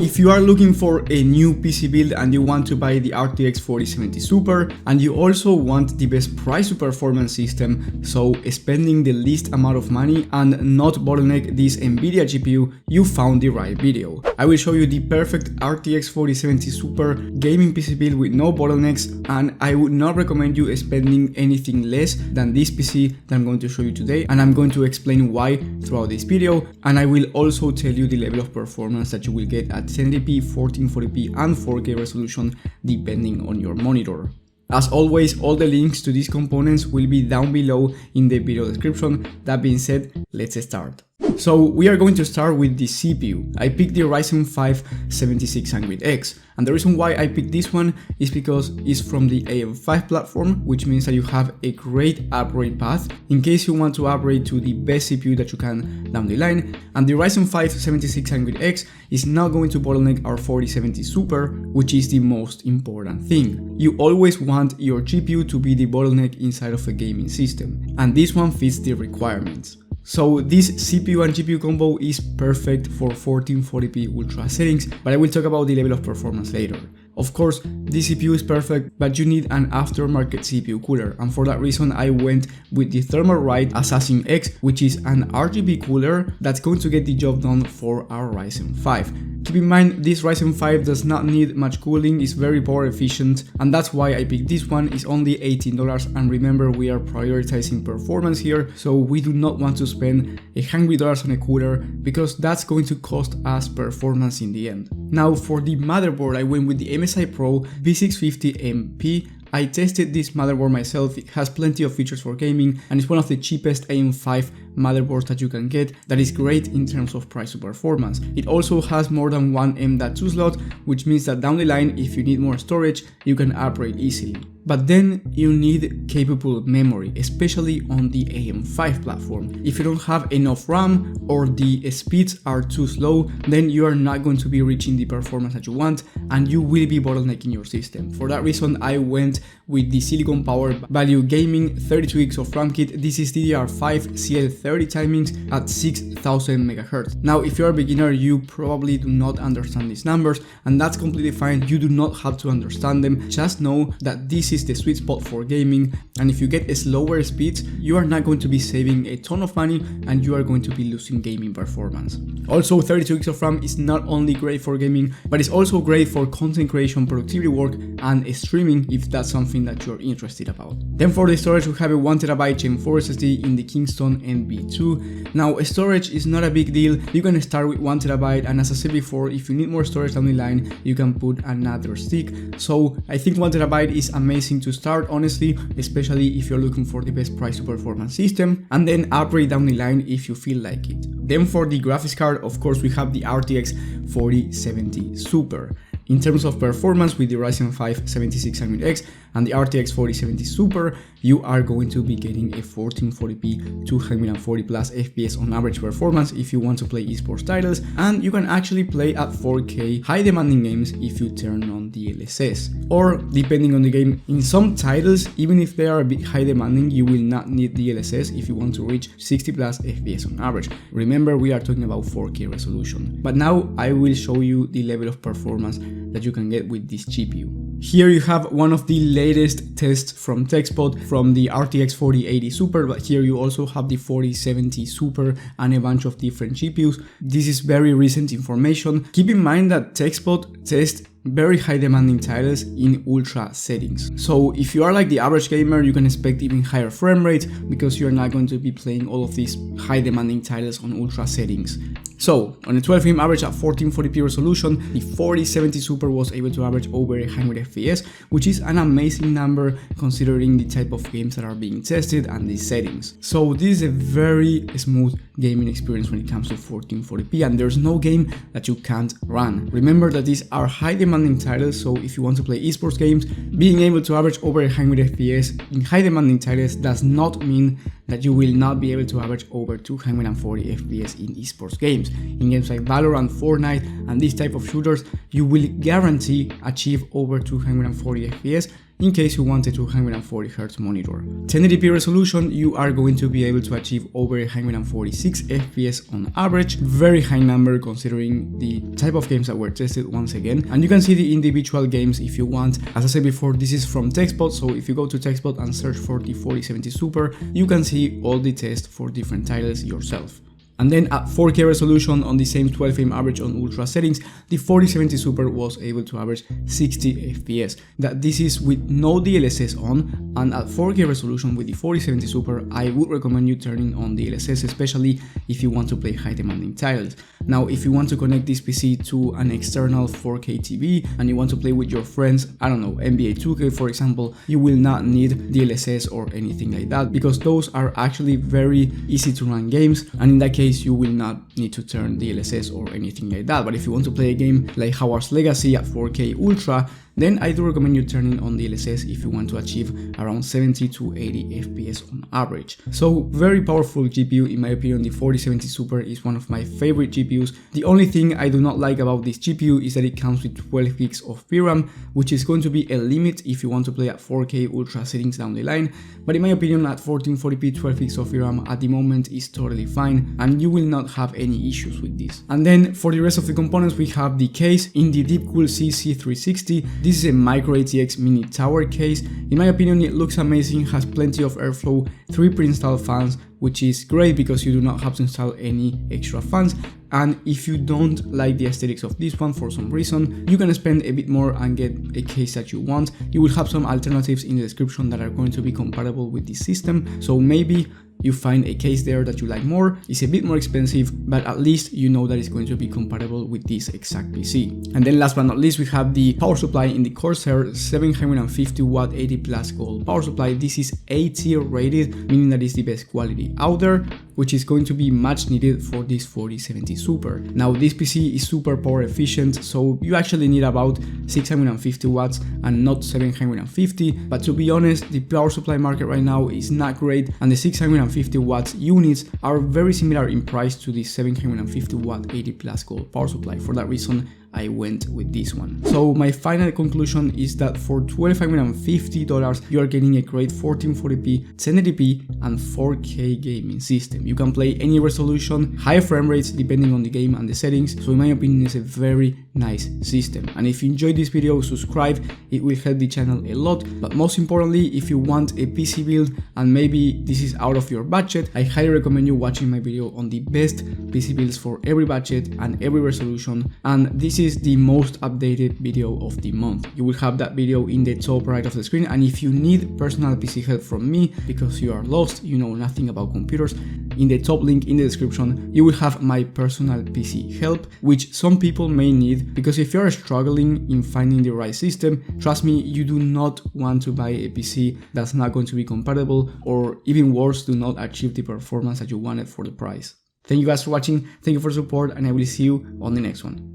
If you are looking for a new PC build and you want to buy the RTX 4070 Super, and you also want the best price to performance system, so spending the least amount of money and not bottleneck this Nvidia GPU, you found the right video. I will show you the perfect RTX 4070 Super gaming PC build with no bottlenecks, and I would not recommend you spending anything less than this PC that I'm going to show you today, and I'm going to explain why throughout this video, and I will also tell you the level of performance that you will get at 1080p, 1440p and 4K resolution depending on your monitor. As always, all the links to these components will be down below in the video description. That being said, let's start. So we are going to start with the CPU. I picked the Ryzen 5 7600X, and the reason why I picked this one is because it's from the AM5 platform, which means that you have a great upgrade path in case you want to upgrade to the best CPU that you can down the line. And the Ryzen 5 7600X is now going to bottleneck our 4070 Super, which is the most important thing. You always want your GPU to be the bottleneck inside of a gaming system, and this one fits the requirements. So this CPU and GPU combo is perfect for 1440p ultra settings, but I will talk about the level of performance later. Of course, this CPU is perfect, but you need an aftermarket CPU cooler, and for that reason I went with the Thermalright Assassin X, which is an RGB cooler that's going to get the job done for our Ryzen 5. Keep in mind, this Ryzen 5 does not need much cooling, it's very power efficient, and that's why I picked this one. It's only $18, and remember, we are prioritizing performance here, so we do not want to spend $100 on a cooler because that's going to cost us performance in the end. Now for the motherboard, I went with the MSI Pro B650MP. I tested this motherboard myself. It has plenty of features for gaming, and it's one of the cheapest AM5 motherboards that you can get that is great in terms of price to performance. It also has more than one M.2 slot, which means that down the line, if you need more storage, you can upgrade easily. But then you need capable memory, especially on the AM5 platform. If you don't have enough RAM or the speeds are too slow, then you are not going to be reaching the performance that you want, and you will be bottlenecking your system. For that reason, I went with the Silicon Power Value Gaming 32 gigs of RAM kit. This is DDR5 CL30 timings at 6000 MHz. Now, if you're a beginner, you probably do not understand these numbers, and that's completely fine. You do not have to understand them. Just know that this is the sweet spot for gaming, and if you get slower speeds, you are not going to be saving a ton of money and you are going to be losing gaming performance. Also, 32 gigs of RAM is not only great for gaming, but it's also great for content creation, productivity work and streaming if that's something that you're interested about. Then for the storage, we have a 1TB Gen 4 SSD in the Kingston NB2. Now, storage is not a big deal. You can start with 1TB, and as I said before, if you need more storage down the line, you can put another stick. So I think 1TB is amazing to start, honestly, especially if you're looking for the best price to performance system, and then upgrade down the line if you feel like it. Then for the graphics card, of course, we have the RTX 4070 Super. In terms of performance, with the Ryzen 5 7600X and the RTX 4070 Super, you are going to be getting a 1440p 240 plus FPS on average performance if you want to play esports titles, and you can actually play at 4K high demanding games if you turn on DLSS. Or depending on the game, in some titles, even if they are a bit high demanding, you will not need DLSS if you want to reach 60 plus FPS on average. Remember, we are talking about 4K resolution. But now I will show you the level of performance that you can get with this GPU. Here you have one of the latest tests from TechSpot from the RTX 4080 Super, but here you also have the 4070 Super and a bunch of different GPUs. This is very recent information. Keep in mind that TechSpot tests very high demanding titles in ultra settings. So if you are like the average gamer, you can expect even higher frame rates because you're not going to be playing all of these high demanding titles on ultra settings. So on a 12 frame average at 1440p resolution, the 4070 Super was able to average over 100 FPS, which is an amazing number considering the type of games that are being tested and the settings. So this is a very smooth gaming experience when it comes to 1440p, and there's no game that you can't run. Remember that these are high demanding titles, so if you want to play esports games, being able to average over 100 FPS in high demanding titles does not mean that you will not be able to average over 240 FPS in esports games. In games like Valorant, Fortnite and these type of shooters, you will guarantee achieve over 240 FPS in case you want a 240Hz monitor. 1080p resolution, you are going to be able to achieve over 146 FPS on average, very high number considering the type of games that were tested once again. And you can see the individual games if you want. As I said before, this is from TechSpot, so if you go to TechSpot and search for the 4070 Super, you can see all the tests for different titles yourself. And then at 4K resolution on the same 12 frame average on ultra settings, the 4070 Super was able to average 60 FPS. This is with no DLSS on, and at 4K resolution with the 4070 Super, I would recommend you turning on DLSS, especially if you want to play high demanding titles. Now, if you want to connect this PC to an external 4K TV and you want to play with your friends, I don't know, NBA 2K for example, you will not need DLSS or anything like that, because those are actually very easy to run games, and in that case you will not need to turn DLSS or anything like that. But if you want to play a game like Hogwarts Legacy at 4K Ultra, then I do recommend you turning on DLSS if you want to achieve around 70 to 80 FPS on average. So very powerful GPU, in my opinion. The 4070 Super is one of my favorite GPUs. The only thing I do not like about this GPU is that it comes with 12 gigs of VRAM, which is going to be a limit if you want to play at 4K Ultra settings down the line. But in my opinion, at 1440p 12 gigs of VRAM at the moment is totally fine, and you will not have any issues with this. And then for the rest of the components, we have the case in the Deepcool CC360. This is a micro RTX mini tower case. In my opinion, it looks amazing, has plenty of airflow, 3 pre-installed fans, which is great because you do not have to install any extra fans. And if you don't like the aesthetics of this one for some reason, you can spend a bit more and get a case that you want. You will have some alternatives in the description that are going to be compatible with this system, so maybe you find a case there that you like more. It's a bit more expensive, but at least you know that it's going to be compatible with this exact PC. And then last but not least, we have the power supply in the Corsair 750 watt 80 plus gold power supply. This is A tier rated, meaning that it's the best quality out there, which is going to be much needed for this 4070 Super. Now this PC is super power efficient, so you actually need about 650 watts and not 750, but to be honest, the power supply market right now is not great, and the 650 watts units are very similar in price to the 750 watt 80 plus gold power supply. For that reason, I went with this one. So my final conclusion is that for $1,250, you are getting a great 1440p, 1080p, and 4K gaming system. You can play any resolution, high frame rates depending on the game and the settings. So in my opinion, it's a very nice system. And if you enjoyed this video, subscribe. It will help the channel a lot. But most importantly, if you want a PC build and maybe this is out of your budget, I highly recommend you watching my video on the best PC builds for every budget and every resolution. And this is the most updated video of the month. You will have that video in the top right of the screen, and if you need personal PC help from me because you are lost, you know nothing about computers, in the top link in the description you will have my personal PC help, which some people may need, because if you are struggling in finding the right system, trust me, you do not want to buy a PC that's not going to be compatible, or even worse, do not achieve the performance that you wanted for the price. Thank you guys for watching, thank you for the support, and I will see you on the next one.